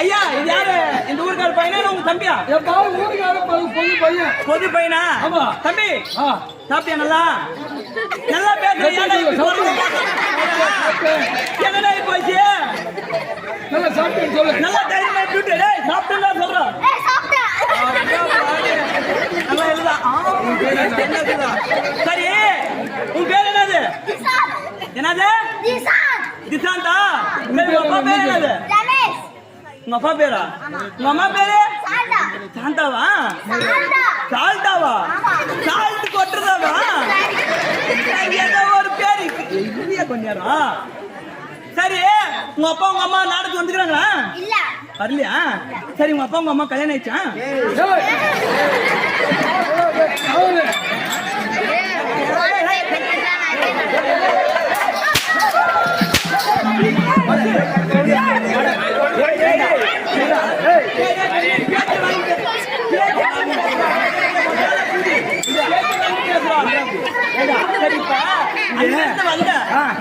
ஐயா இது யாரு இந்த ஊருக்கார பையனா உங்க தம்பியா? ஊருக்கார பொது பையன். பொது பையனா? ஆமா. தம்பி சாப்பிட்டியா? நல்லா நல்லா பேசுறியா? என்னடா போச்சு? நல்லா சாப்பிட்டேன்னு சொல்லு. நல்லா தைரியமா விட்டு டேய் சாப்பிட்டேன்னு சொல்றேன். நல்லா எழுதா. சரி உன் பேர் என்னது? என்னது? திசாந்தா. சரி உங்க அப்பா பேர் என்னது? உங்க அப்பா பேரா? உங்க அம்மா பேரு? சாந்தாவா? சால்தாவா? சால்ட் கொட்டுறதாவா? ஏதோ ஒரு பேரு கொஞ்ச நேரம். சரி உங்க அப்பா உங்க அம்மா நாட்டுக்கு வந்துக்கிறாங்களா? வரலையா? சரி உங்க அப்பா உங்க அம்மா கல்யாணம் ஆயிடுச்சா?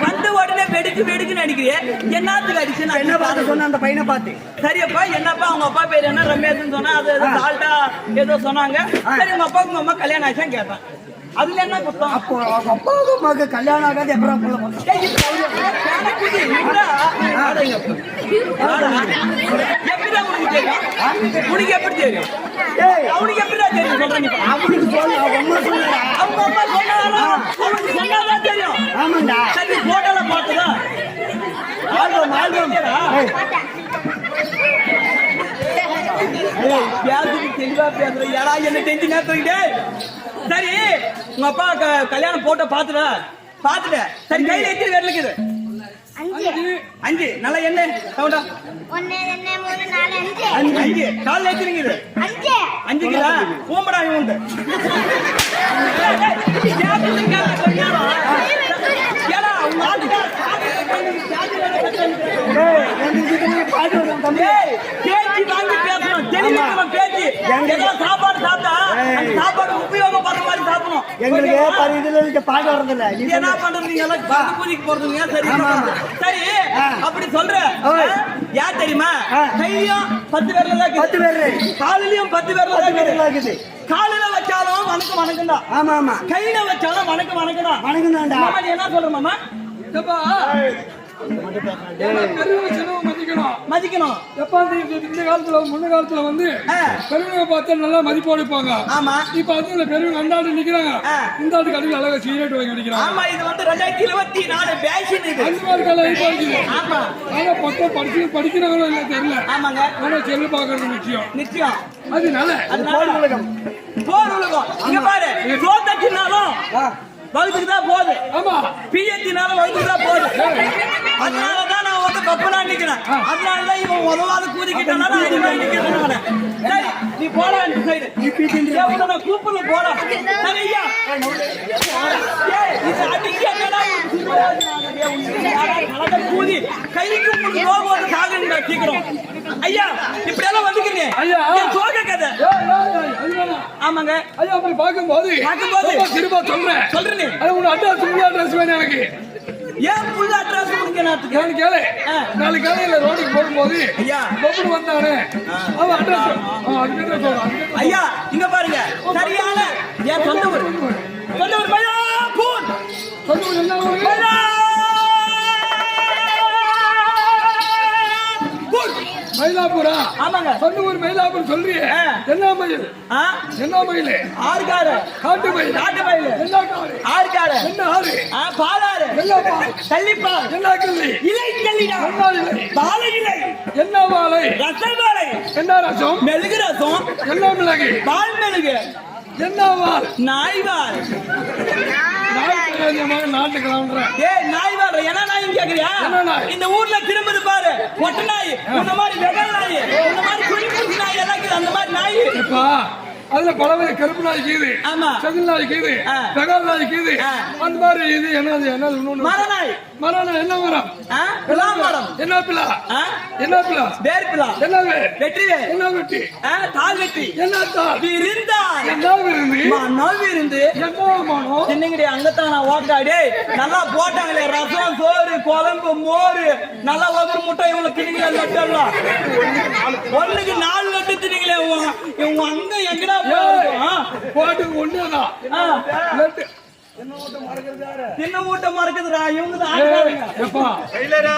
வந்து உடனே வெடிக்கு வெடிக்குன்னு அடிக்கிறேன். என்னத்துக்கு அடிச்சு? என்ன பார்த்து சொன்ன அந்த பையனை பார்த்து. சரியப்பா என்னப்பா அவங்க அப்பா பேர் என்ன? ரமேஷ்னு சொன்னா அது சால்ட்டா ஏதோ சொன்னாங்க. சரி உங்க அப்பாவுக்கு உங்க அம்மா கல்யாணம் ஆயிடுச்சான்னு கேட்டேன். அதுல என்ன குத்தம்? அப்போ அவங்க அப்பாவுக்கு அம்மாவுக்கு கல்யாணம் ஆகாது எப்பறம் உனக்கு எப்படி தெரியும்? அவனுக்கு எப்படி தெரியும் சொல்றீங்க? அவனுக்கு சொல்ல அவங்க அம்மா சொன்னாரா? அவனுக்கு சொன்னாதான் தெரியும். ஆமாண்டா. சரி போட்டோல பார்த்ததா? ஆல்பம் ஆல்பம் பேசுக்கு தெளிவா பேசுறேன். யாரா என்ன டென்ஷன் ஏத்துறீங்க? சரி உங்க அப்பா கல்யாணம் போட்டோ பாத்துட்ட. சரி கையில எத்தனை பேர் இருக்குது? 5. நல்லா என்ன சவுண்டா? 1 2 3 4 5. கால்ல எத்தனைங்குது? 5 கிலோ ஓம்படா உண்டு. ஏடா உங்க ஆட்டுக்கார பேச்சு வாங்கி பேசணும். தெளிவாக பேச்சு. சாப்பாடு சாப்பிட்டா சாப்பாடு உபயோகப்படுற மாதிரி சாப்பிடணும். எங்களுக்கு இதுல பாடு வர்றதில்ல. என்ன பண்றது? நீங்க எல்லாம் பூஜைக்கு போறதுங்க. சரி சரி அப்படி சொல்ற யார் தெரியுமா? கையிலும் 10 பேர்ல 10 பேர், காலிலையும் 10 பேர்ல இருக்குது. காலில வச்சாலும் வணக்கம் வணக்கம் தான். ஆமா ஆமா. கையில வச்சாலும் வணக்கம் வணக்கம் தான். வணக்கம் தான்டா. என்ன சொல்ற மாமா? மதிக்கணும். இந்த காலத்துல முன்ன காலத்துல வந்து பெருமையை பார்த்தா நல்லா மதிப்பு அளிப்பாங்க. ஆமா. இப்ப அது பெருமை அண்டாடு நிக்கிறாங்க. இந்த ஆட்டு கடையில் அழகா சிகரெட் வாங்கி அடிக்கிறாங்க. ஆமா இது வந்து 2024 பேஷன் இது. அந்த மாதிரி காலம் இப்ப இருக்குது. ஆமா. ஆனா பக்கம் படிக்கிறாங்களோ இல்ல தெரியல. ஆமாங்க. ஆனா செல்லு பாக்குறது நிச்சயம். அதனால போர் உலகம். இங்க பாரு சோத்தச்சினாலும் வகுத்துக்கு தான் போகுது. ஆமா. பிஎத்தினால வகுத்துக்கு தான் போகுது. அதனாலதான் நான் வந்து கப்பலா நிக்கிறேன். அதனாலதான் இவன் உதவாத கூதிக்கிட்டனால சரி நீ போட வேண்டிய சைடு நான் கூப்பிடல போட. சரியா இது அடிக்க கூதி கைக்கு போகும்போது சாகுங்க சீக்கிரம். ஐயா இப்படி எல்லாம் வந்துக்கிறீங்க. ஐயா சோக கதை. ஆமாங்க. ஐயா அப்படி பார்க்கும்போது திரும்ப சொல்றேன். அது உங்க அட்ரஸ் வேணும் எனக்கு. ஏன் புது அட்ரஸ் கொடுக்க கேளு. நாளைக்கு காலையில ரோடுக்கு போகும்போது ஐயா பப்புனு வந்தானே அவன் அட்ரஸ் ஐயா இங்க பாருங்க சரியான என் சொந்த ஊர் பையா பூன் சொந்த ஊர் என்ன ஊரு? மயிலாப்பூரா? ஆமாங்க. சொந்த ஊர் மயிலாப்பூர் சொல்றியே. என்ன மயில்? என்ன மயில்? ஆறுகாடு. காட்டு மயில். என்ன காடு? ஆறுகாடு. என்ன ஆறு? பாலாறு. என்ன பால்? கள்ளிப்பால். என்ன கள்ளி? இலை கள்ளிடா. என்ன இலை? வாழை இலை. என்ன வாழை? ரசம் வாழை. என்ன ரசம்? மெழுகு ரசம். என்ன மிளகு? பால் மெழுகு. என்ன வால்? நாய் வால். நாட்டுக்கு நாய் வால். என்ன நாய் கேக்குறியா? இந்த ஊர்ல திரும்ப பாரு ஒட்ட நாய், இந்த மாதிரி வெகல் நாய், இந்த மாதிரி குடிப்பூசி நாய் எல்லாம் அந்த மாதிரி நாய். அதுல பல கருப்பு நாய் கீது, செதில் நாய் கீது, வெகல் நாய் கீது, அந்த மாதிரி இது என்னது மரநாய். மரம் என்ன மரம்? பிலா மரம். என்ன பிலா? என்ன பிலா? வேர் பிலா. என்ன வேர்? வெற்றி வேர். என்ன வெட்டி? தால் வெட்டி. என்ன தால்? விருந்தாய். என்ன விருந்து? மனோ விருந்து. என்ன மனோ? சின்னங்கடி அங்கத்தான் நான் ஓட்டாடே நல்லா போட்டாங்களே ரசம் சோறு குழம்பு மோரு நல்லா ஒரு முட்டை இவங்களை கிணிங்க ஒண்ணுக்கு 4 லட்டு தின்னீங்களே உங்க அங்க எங்கடா போட்டு ஒண்ணுதான் லட்டு தின்ன மூட்டை மறக்குதுடா இவங்க தான் ஆடுறாங்க எப்பா டைலரா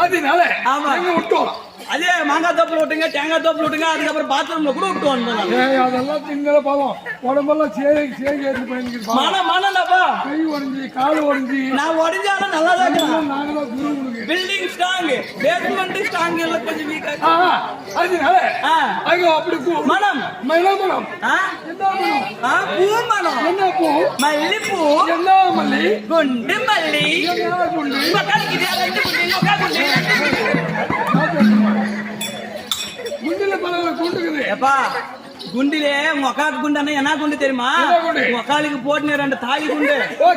அதனால ஆமா எங்க விட்டோம் அதே மாங்காய் தோப்புல விட்டுங்க தேங்காய் தோப்புல விட்டுங்க அதுக்கப்புறம் பாத்ரூம்ல கூட விட்டு வந்தோம் அதெல்லாம் திங்கல பாவம் உடம்பெல்லாம் சேகி ஏற்றி போயிருந்துருக்கு மனம்டாப்பா கை உடஞ்சி கால் உடஞ்சி நான் உடஞ்சாலும் நல்லா தான் நாங்களாம் குரு உங்களுக்கு பில்டிங் ஸ்ட்ராங் பேஸ்மெண்ட் ஸ்ட்ராங் எல்லாம் கொஞ்சம் வீக்கா அதனால அங்க அப்படி மனம் மனம் பூ மனம் என்ன பூ மல்லிப்பூ என்ன மல்லி குண்டு மல்லி என்ன குண்டு குண்டில பல குண்டுக்குது எப்பா குண்டிலே உங்க அக்காவுக்கு குண்டானே என்ன குண்டு தெரியுமா உங்க அக்காளுக்கு போட்டுன 2 தாலி குண்டு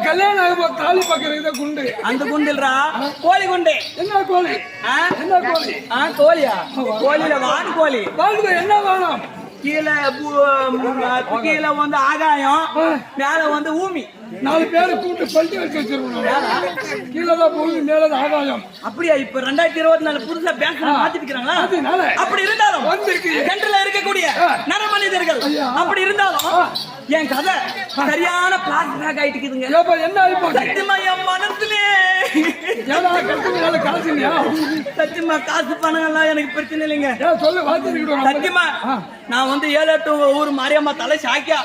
கல்யாணம் ஆகும் தாலி பக்கத்துல குண்டு அந்த குண்டுல்ரா கோழி குண்டு என்ன கோழி என்ன கோழி கோழியா கோழில வான் கோழி என்ன வேணும் கீழே வந்து ஆகாயம் மேல வந்து ஊமி 4 பேரை கூட்டு பல்ட்டி வச்சு வச்சிருக்கணும் கீழே தான் போகுது மேல ஆகாயம் அப்படியா இப்ப 2024 புதுசா பேச மாத்திருக்காங்களா அப்படி இருந்தாலும் சென்ட்ரல்ல இருக்கக்கூடிய நர மனிதர்கள் அப்படி இருந்தாலும் என் கதை சரியான பிளாஸ்டிக் ஆயிட்டுக்குதுங்க என்ன ஆயிப்போம் சத்தியமா என் மனசுலே சத்தியமா காசு பணம் எல்லாம் எனக்கு பிரச்சனை இல்லைங்க சொல்லு வாத்திருக்கணும் சத்தியமா நான் வந்து 7-8 ஊர் மாரியம்மா தலை சாக்கியா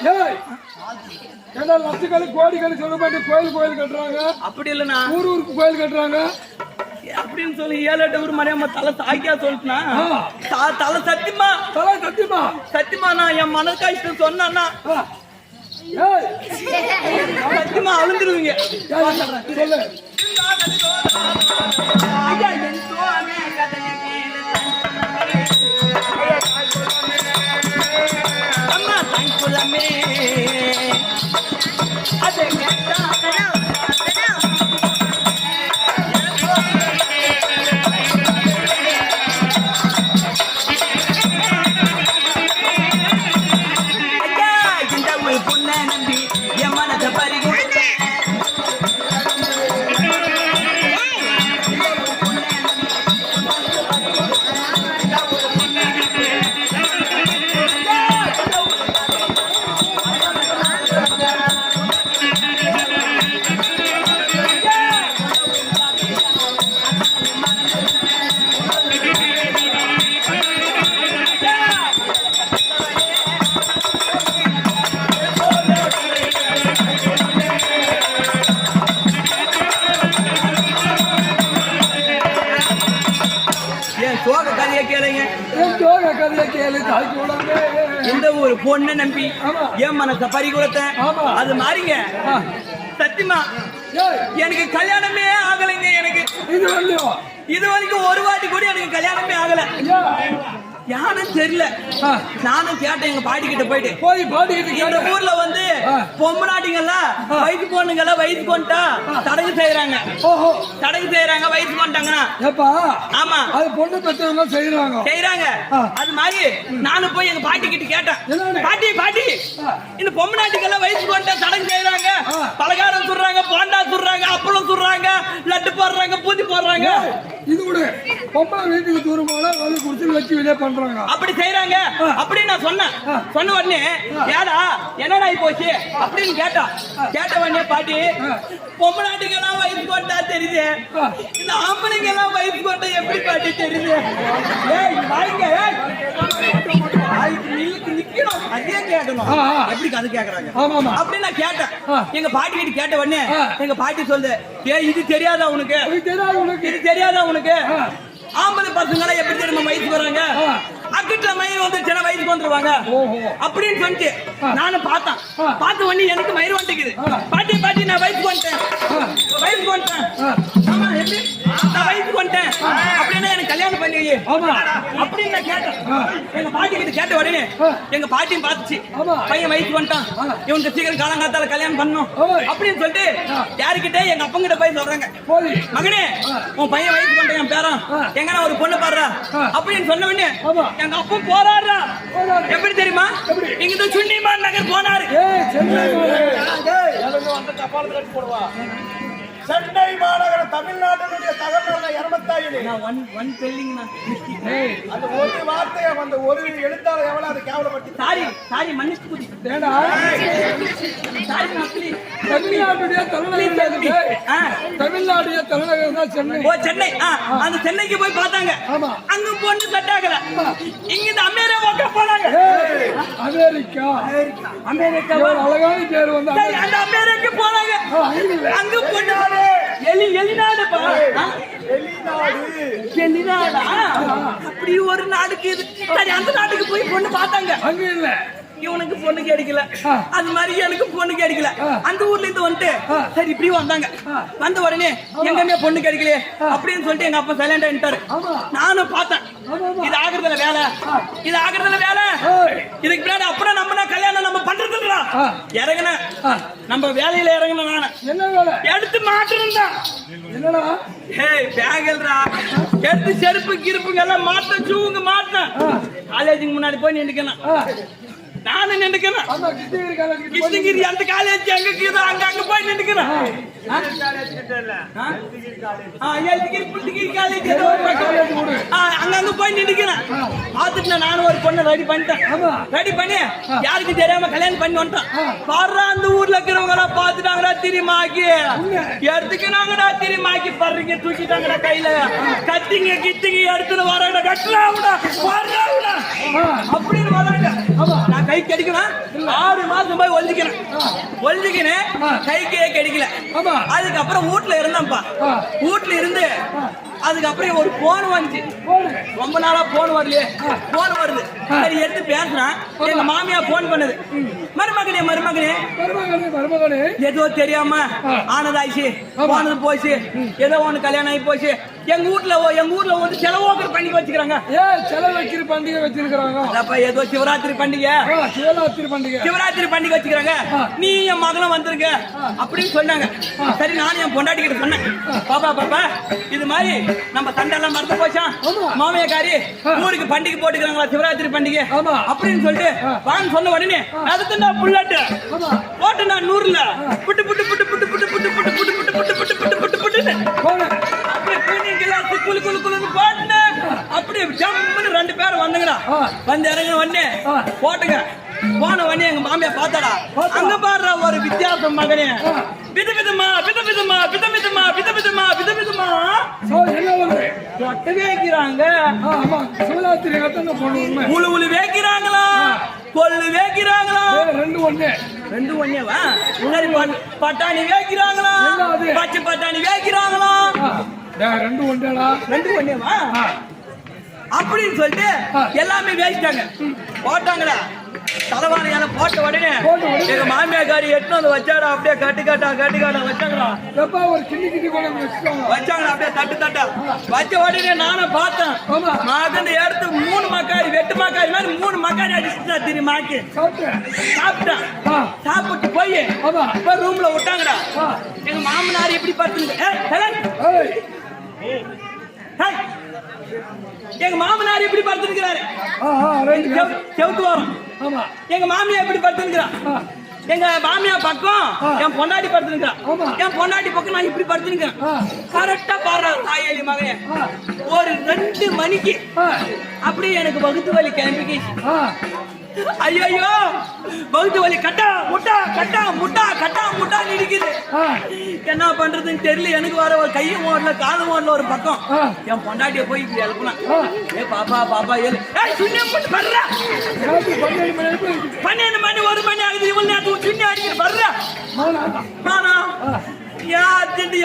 ஏன்னா லட்சக்கணக்கு கோடிக்கணக்கு சொல்ல மாட்டேன் கோயில் கட்டுறாங்க அப்படி இல்லைன்னா ஊருக்கு கோயில் கட்டுறாங்க அப்படின்னு சொல்லி 7-8 ஊர் மாரியம்மா தலை சாக்கியா சொல்லிட்டுனா தலை சத்தியமா நான் என் மன கஷ்டம் சொன்னா சத்தியமா அழுந்துருவீங்க சொல்லு அம்மா தங்குலமே அதே இந்த ஒரு பொண்ணை நம்பி என் மனச பறிகொடுத்த அது மாறிங்க சத்தியமா எனக்கு கல்யாணமே ஆகலைங்க எனக்கு இது வரைக்கும் ஒரு வாட்டி கூட எனக்கு கல்யாணமே ஆகல யாரும் தெரியல நானும் கேட்டேன் எங்க பாட்டி கிட்ட போய் பாட்டிக்கிட்டு இந்த ஊர்ல வந்து பொம்மநாட்டிங்கெல்லாம் வயசு பொண்ணுங்கெல்லாம் வயசு கொண்டா தடகு செய்யறாங்க வயசு கொண்டாங்கன்னா ஆமா அது பொண்ணு பெற்றவங்க செய்யறாங்க அது மாதிரி நானும் போய் எங்க பாட்டி கிட்ட கேட்டேன் பாட்டி இந்த பொம்மநாட்டிங்கெல்லாம் வயசு கொண்டா தடகு செய்யறாங்க பலகாரம் சுடுறாங்க போண்டா சுடுறாங்க அப்பளம் சுடுறாங்க லட்டு போடுறாங்க பூதி போடுறாங்க இது கூட பொம்பளை வீட்டுக்கு தூரமான குடிச்சு வச்சு வெளியே பண்றாங்க அப்படி செய்யறாங்க அப்படின்னு நான் சொன்ன உடனே ஏடா என்னடா போச்சு அப்படின்னு கேட்ட உடனே பாட்டி பொம்மநாட்டுக்கு எல்லாம் வயசு கொண்டா தெரியுது இந்த ஆம்பளைங்க எல்லாம் வயசு கொண்டா எப்படி பாட்டி தெரியுது அதே கேட்கணும் எப்படி கதை கேக்குறாங்க அப்படின்னு நான் கேட்டேன் எங்க பாட்டி கிட்ட கேட்ட உடனே எங்க பாட்டி சொல்லுது இது தெரியாதா உனக்கு இது தெரியாதா உனக்கு ஆம்பளை பசங்க எப்படி தெரியுமா வயசுக்கு வராங்க அக்கிட்ட மயிர் வந்து சின்ன வயசுக்கு வந்துருவாங்க அப்படின்னு சொல்லிட்டு நானும் பார்த்த உடனே எனக்கு மயிர் வந்துக்குது பாட்டி நான் வயசுக்கு வந்துட்டேன் ஆமா எப்படி நான் வயசுக்கு வந்துட்டேன் அப்படின்னா எனக்கு கல்யாணம் பண்ணி அப்படின்னு நான் கேட்டேன் எங்க பாட்டி கிட்ட கேட்ட உடனே எங்க பாட்டியும் பார்த்துச்சு பையன் வயசுக்கு வந்துட்டான் இவனுக்கு சீக்கிரம் காலங்காத்தால கல்யாணம் பண்ணணும் அப்படின்னு சொல்லிட்டு யாருக்கிட்ட எங்க அப்பங்கிட்ட போய் சொல்றாங்க மகனே உன் பையன் வயசுக்கு வந்துட்டான் என் பேரன் எங்கன்னா ஒரு பொண்ணு பாடுறா அப்படின்னு சொன்ன உடனே எங்க அப்பா போறாரா எப்படி தெரியுமா இங்க இருந்து சுண்டிமான் நகர் போனாரு சென்னை மாநகர தமிழ்நாட்டினுடைய தகவல் இரமத்தாயிலே ஒன் பெல்லிங்கண்ணா அந்த ஒரு வார்த்தையை அந்த ஒரு எழுத்தாளர் எவ்வளவு அதை கேவலப்பட்டு சாரி மன்னிச்சு குடி ஏடா சாரி மக்களே தமிழ்நாட்டுடைய தலைநகரம் தான் சென்னை. ஓ சென்னை அந்த சென்னைக்கு போய் பார்த்தாங்க. ஆமா. அங்க பொண்ணு செட் ஆகல. இங்க இந்த அமெரிக்கா போனாங்க. அமெரிக்கா அழகான பேர் வந்து அந்த அமெரிக்கா போனாங்க. அங்க பொண்ணு எலிநாடுப்பா. எலிநாடா அப்படி ஒரு நாடுக்கு இது. சரி அந்த நாட்டுக்கு போய் பொண்ணு பார்த்தாங்க. அங்க இல்ல இவனுக்கு பொண்ணு கிடைக்கல. அது மாதிரி எனக்கு பொண்ணு கிடைக்கல. அந்த ஊர்ல இருந்து வந்துட்டு சரி இப்படி வந்தாங்க. வந்த உடனே எங்கமே பொண்ணு கிடைக்கல அப்படின்னு சொல்லிட்டு எங்க அப்பா சைலண்ட் ஆயிட்டாரு. நானும் பார்த்தேன் இது ஆகுறதுல வேலை, இது ஆகுறதுல வேலை. இதுக்கு பின்னாடி அப்புறம் நம்ம கல்யாணம் நம்ம பண்றதுல இறங்கின நம்ம வேலையில இறங்கின நானு என்ன வேலை எடுத்து மாட்டுறா. என்னடா பேகல்ரா எடுத்து செருப்பு கிருப்புங்க எல்லாம் மாட்ட சூங்க மாட்டேன். காலேஜுக்கு முன்னாடி போய் நின்றுக்கணும். நானும் நின்றுக்கிறேன். கிருஷ்ணகிரி அந்த காலேஜ் அங்க அங்க போய் நின்றுக்கிறேன். அங்க போய் நின்றுக்கிறேன். பார்த்துட்டு நானும் ஒரு பொண்ணை ரெடி பண்ணிட்டேன். ரெடி பண்ணி யாருக்கு தெரியாம கல்யாணம் பண்ணி வந்துட்டேன். பாடுறா அந்த ஊர்ல இருக்கிறவங்க எல்லாம் பார்த்துட்டாங்கடா திருமாக்கி எடுத்துக்கிறாங்கடா திருமாக்கி படுறீங்க தூக்கிட்டாங்கடா கையில கத்திங்க கித்திங்க எடுத்துன்னு வராங்கடா கட்டலாம்டா வர்றாங்கடா அப்படின்னு வராங்க. நான் கை கிடைக்கணும் 6 மாசம் போய் ஒழிஞ்சுக்கினேன் கைக்கே கிடைக்கல. அதுக்கப்புறம் வீட்டுல இருந்தேன்ப்பா. வீட்டுல இருந்து அதுக்கப்புறம் ஒரு போன் வந்துச்சு. ரொம்ப நாளா போன் வரலையே, போன் வருது. சரி எடுத்து பேசுறேன். எங்க மாமியா போன் பண்ணுது. மருமகனே ஏதோ தெரியாம ஆனதாயிச்சு போனது போச்சு. ஏதோ ஒண்ணு கல்யாணம் ஆகி போச்சு. எங்க ஊர்ல வந்து செலவோக்கர் பண்டிகை வச்சுக்கிறாங்க. செலவைக்கிற பண்டிகை வச்சிருக்காங்க. ஏதோ சிவராத்திரி பண்டிகை வச்சுக்கிறாங்க. நீ என் மகனும் வந்துருங்க அப்படின்னு சொன்னாங்க. சரி நானும் என் பொண்டாட்டி கிட்ட சொன்னேன். பாப்பா இது மாதிரி நம்ம சண்டை எல்லாம் மறந்து போச்சான். மாமியாக்காரி ஊருக்கு பண்டிகை போட்டுக்கிறாங்களா சிவராத்திரி பண்டிகை அப்படின்னு சொல்லிட்டு வாங்க சொன்ன உடனே அதுக்கு நான் புல்லட்டு போட்டு நான் 100ல புட்டு புட்டு புட்டு புட்டு புட்டு புட்டு புட்டு புட்டு புட்டு புட்டு புட்டு புட்டு புட்டு புட்டு அப்படியே கூனிங் கிளாஸ் குளு குளு குளுன்னு போட்டு அப்படியே ஜம்முன்னு 2 பேரும் வந்துங்கடா. வந்து இறங்கின உடனே போட்டுங்க. போன உடனே எங்க மாமியா பார்த்தாடா. அங்க பாடுற ஒரு வித்தியாசம் மகனே. விதவிதமா வைக்கிறாங்க. உழு வைக்கிறாங்களா கொள்ளு வைக்கிறாங்களா? 2 ஒண்ணேவா? சரி பட்டாணி வைக்கிறாங்களா பச்சை பட்டாணி வைக்கிறாங்களா? 2 ஒண்ணேவா அப்படின்னு சொல்லிட்டு எல்லாமே வேஸ்டாங்க போட்டாங்கடா. தலைவாணியால போட்ட உடனே எங்க மாமியாக்காரி எட்டு வந்து வச்சாடா. அப்படியே கட்டுக்காட்டா வச்சாங்களா வச்சாங்களா அப்படியே தட்டா வச்ச உடனே நானும் பார்த்தேன். மாதம் எடுத்து 3 மக்காரி வெட்டு மக்காரி மாதிரி 3 மக்காரி அடிச்சுட்டா திருமாக்கி சாப்பிட்டேன். சாப்பிட்டு போய் ரூம்ல விட்டாங்கடா. எங்க மாமனார் எப்படி எங்க மாமனார் எப்படி படுத்திருக்கிறாரு செவுத்து வரும். எங்க மாமியா எப்படி படுத்திருக்கிறான். எங்க மாமியா பக்கம் என் பொண்டாட்டி படுத்திருக்கிறான். என் பொண்டாட்டி பக்கம் நான் இப்படி படுத்திருக்கேன். கரெக்டா பாடுற தாயலி மகன் ஒரு 2 மணிக்கு அப்படியே எனக்கு வகுத்து வலி கிளம்பிக்கு. ஐயோ வகுத்து வலி கட்டா முட்டா நிற்குது. என்ன பண்றதுன்னு தெரியல. எனக்கு வர ஒரு கையும் ஓடல காலம் ஓடல ஒரு பக்கம். என் பொண்டாட்டிய போய் இப்படி எழுப்பலாம். பாப்பா எழு 12 மணி 1 மணி ஆகுது. இவ்வளவு நேரத்துக்கு சுண்ணி அடிக்கிற வர்ற நானா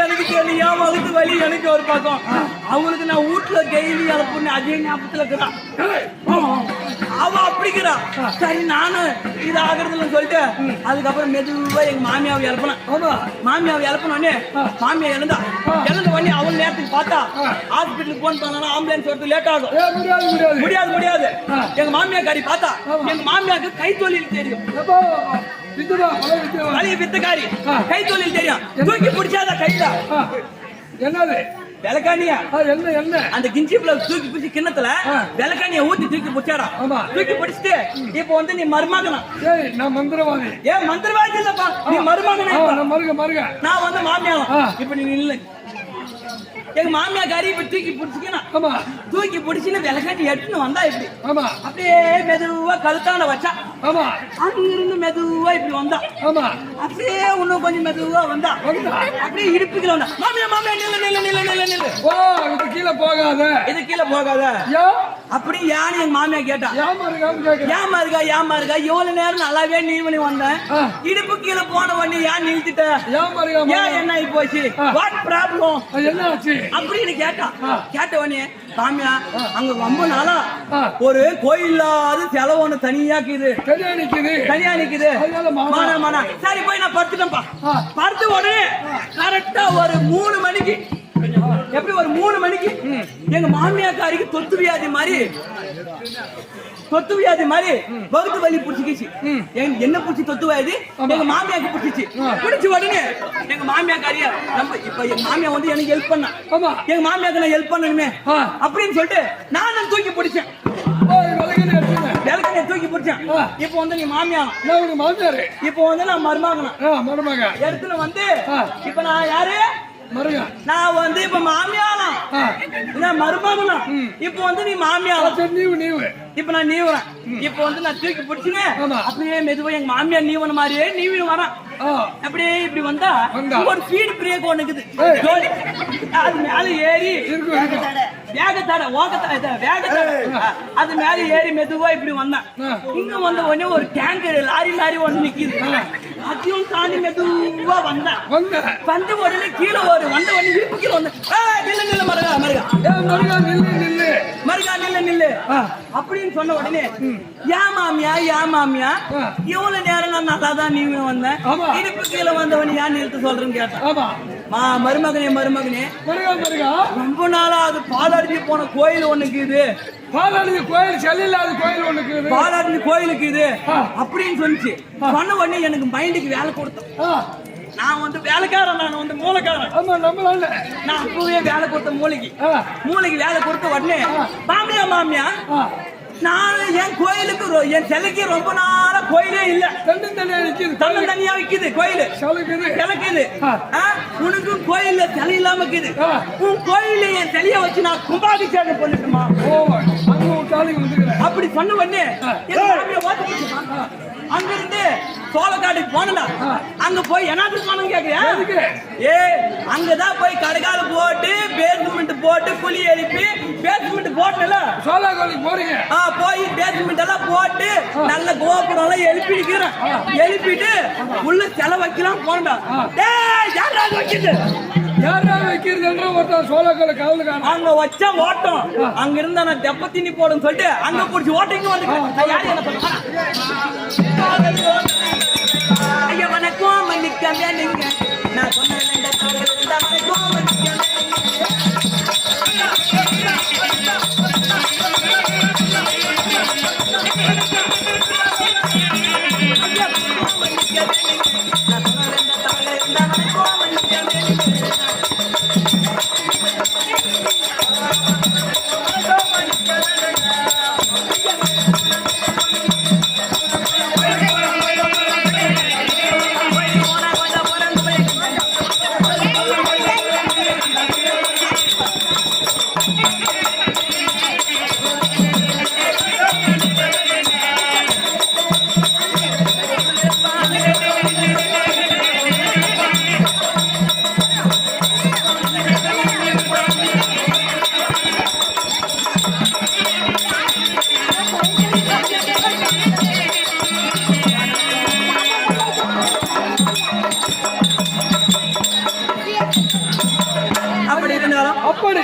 எனக்கு தெரியல. என் வகுத்து வலி எனக்கு ஒரு பக்கம். அவங்களுக்கு நான் வீட்டுல டெய்லி அனுப்புன்னு அதே ஞாபகத்துல இருக்கிறான். அவ அப்படிங்கிறா. சரி நானும் இது ஆகுறதுன்னு சொல்லிட்டு அதுக்கப்புறம் மெதுவா எங்க மாமியாவை எழுப்பினேன். மாமியாவை எழுப்பினோடனே மாமியா எழுந்த உடனே அவள் நேரத்துக்கு பார்த்தா ஹாஸ்பிட்டலுக்கு போன் பண்ணா ஆம்புலன்ஸ் வரது லேட் ஆகும். முடியாது. எங்க மாமியாக்காரி பார்த்தா எங்க மாமியாவுக்கு கைத்தொழில் தெரியும். வித்தக்காரி கைத்தொழில் தெரியும். தூக்கி பிடிச்சாத கைதா என்னது விளக்காணியா என்ன அந்த கிஞ்சிப்ல தூக்கி பிடிச்சி கிண்ணத்துல விளக்காணிய ஊத்தி தூக்கி பிடிச்சாடா. ஆமா. தூக்கி பிடிச்சிட்டு இப்ப வந்து நீ மருமகனா. ஏய் நான் மந்திரவாதி. ஏன் மந்திரவாதி இல்லப்பா, நீ மருமகனா. நான் மருக நான் வந்து மாமியாலாம். இப்ப நீ இல்ல எங்க மாமியா காரி இப்ப தூக்கி பிடிச்சிக்கணும். ஆமா. தூக்கி பிடிச்சின்னு விளக்காட்டி எடுத்துன்னு வந்தா இப்படி. ஆமா. அப்படியே மெதுவா கழுத்தான வச்சா. ஆமா. அங்கிருந்து மெதுவா இப்படி வந்தா. ஆமா. அப்படியே இன்னும் கொஞ்சம் மெதுவா வந்தா. அப்படியே இடுப்புக்குள்ள வந்தா. மாமியா மாமியா நில்லு. ஓ இது கீழே போகாத. இது கீழே போகாத. யா அப்படி யானு எங்க மாமியா கேட்டா. ஏமா இருக்கா எவ்வளவு நேரம் நல்லாவே நீவனி வந்தேன். இடுப்பு கீழே போன உடனே ஏன் நிறுத்திட்ட? ஏன் என்ன ஆகி போச்சு? What problem? என்ன ஆச்சு அப்படின்னு கேட்டா. கேட்ட உடனே மாமியா அங்க ரொம்ப நாளா ஒரு கோயில் இல்லாத செலவு ஒண்ணு தனியா நிக்குது. மானா சரி போய் நான் படுத்துட்டேன்ப்பா. படுத்து உடனே கரெக்டா ஒரு 3 மணிக்கு எப்படி ஒரு 3 மணிக்கு எங்க மாமியாக்காரிக்கு தொத்து வியாதி மாதிரி வகுத்து வலி பிடிச்சிக்கிச்சு. என்ன பிடிச்சி தொத்து வியாதி எங்க மாமியாக்கு பிடிச்சிச்சு. பிடிச்ச உடனே எங்க மாமியாக்காரிய நம்ம இப்ப எங்க மாமியா வந்து எனக்கு ஹெல்ப் பண்ணா. எங்க மாமியாக்கு நான் ஹெல்ப் பண்ணணுமே அப்படின்னு சொல்லிட்டு நானும் தூக்கி பிடிச்சேன். விளக்கனை தூக்கி பிடிச்சேன். இப்ப வந்து நீ மாமியா, இப்ப வந்து நான் மருமகனா இடத்துல வந்து இப்ப நான் யாரு நான் வந்து இப்ப மாமியாலாம் மருமகனா. இப்ப வந்து நீ மாமியாலாம். இப்ப நான் நீவுறேன். இப்ப வந்து நான் தூக்கி பிடிச்சுன்னு அப்படியே மெதுவா எங்க மாமியார் நீவன மாதிரியே நீவி வரான். அப்படியே இப்படி வந்தா ஒரு ஃபீட் பிரேக் ஒண்ணு இருக்குது. அது மேல ஏறி வேகத்தடை அது மேல ஏறி மெதுவா இப்படி வந்தான். இங்க வந்த உடனே ஒரு டேங்கர் லாரி ஒண்ணு நிக்குது. அதையும் தாண்டி மெதுவா வந்தேன். வந்த உடனே கீழே ஒரு வந்த உடனே இடுப்பு கீழே வந்து நில்லு மருகா நில்லு அப்படின்னு சொன்ன உடனே ஏன் மாமியா இவ்வளவு நேரம் நான் நல்லா தான் நீங்க வந்தேன். இடுப்பு கீழே வந்தவனே ஏன் நிறுத்த சொல்றேன்னு கேட்டேன். மருமகனே ரொம்ப நாளா அது பாலாடி போன கோயில் ஒண்ணுக்கு இது. பாலாடி கோயில் செல்லில்லாத கோயில் ஒண்ணுக்கு பாலாடி கோயிலுக்கு இது அப்படின்னு சொல்லிச்சு. சொன்ன உடனே எனக்கு மைண்டுக்கு வேலை கொடுத்தேன். நான் வந்து வேலைக்காரன், நான் வந்து மூளைக்காரன். நான் அப்பவே வேலை கொடுத்த மூளைக்கு வேலை கொடுத்த உடனே மாமியா நான் என் கோயிலுக்கு என் சிலைக்கு ரொம்ப நாளா கோயிலே இல்ல. தனியா விக்குது கோயில் கிழக்குது. உனக்கும் கோயில்ல சிலை இல்லாம இருக்குது. உன் கோயில என் சிலைய வச்சு நான் கும்பாபிஷேகம் பண்ணிட்டுமா அப்படி சொன்ன உடனே அங்க இருந்து சோளக்காட்டுக்கு போனா அங்க போய் என்னது போனோம் கேக்குறேன். அங்கதான் போய் கடைக்கால போட்டு பேஸ்மெண்ட் போட்டு குழி எழுப்பி பேஸ்மெண்ட் போட்டல சோளக்காட்டுக்கு போறீங்க. போய் பேஸ்மெண்ட் எல்லாம் போட்டு நல்ல கோபுரம் எல்லாம் எழுப்பிட்டு உள்ள செல வைக்கலாம் போனடா. யாராவது வைக்கிறது ஒருத்தர் சோளக்கால காவலுக்கான அங்க வச்சா ஓட்டம். அங்க இருந்தா நான் தெப்ப திண்ணி போடும் சொல்லிட்டு அங்க பிடிச்சி ஓட்டிங்க வந்து யாரு என்ன சொல்ல ஐயா வணக்கம் மன்னிக்க வேணுங்க நான் சொன்ன அப்படி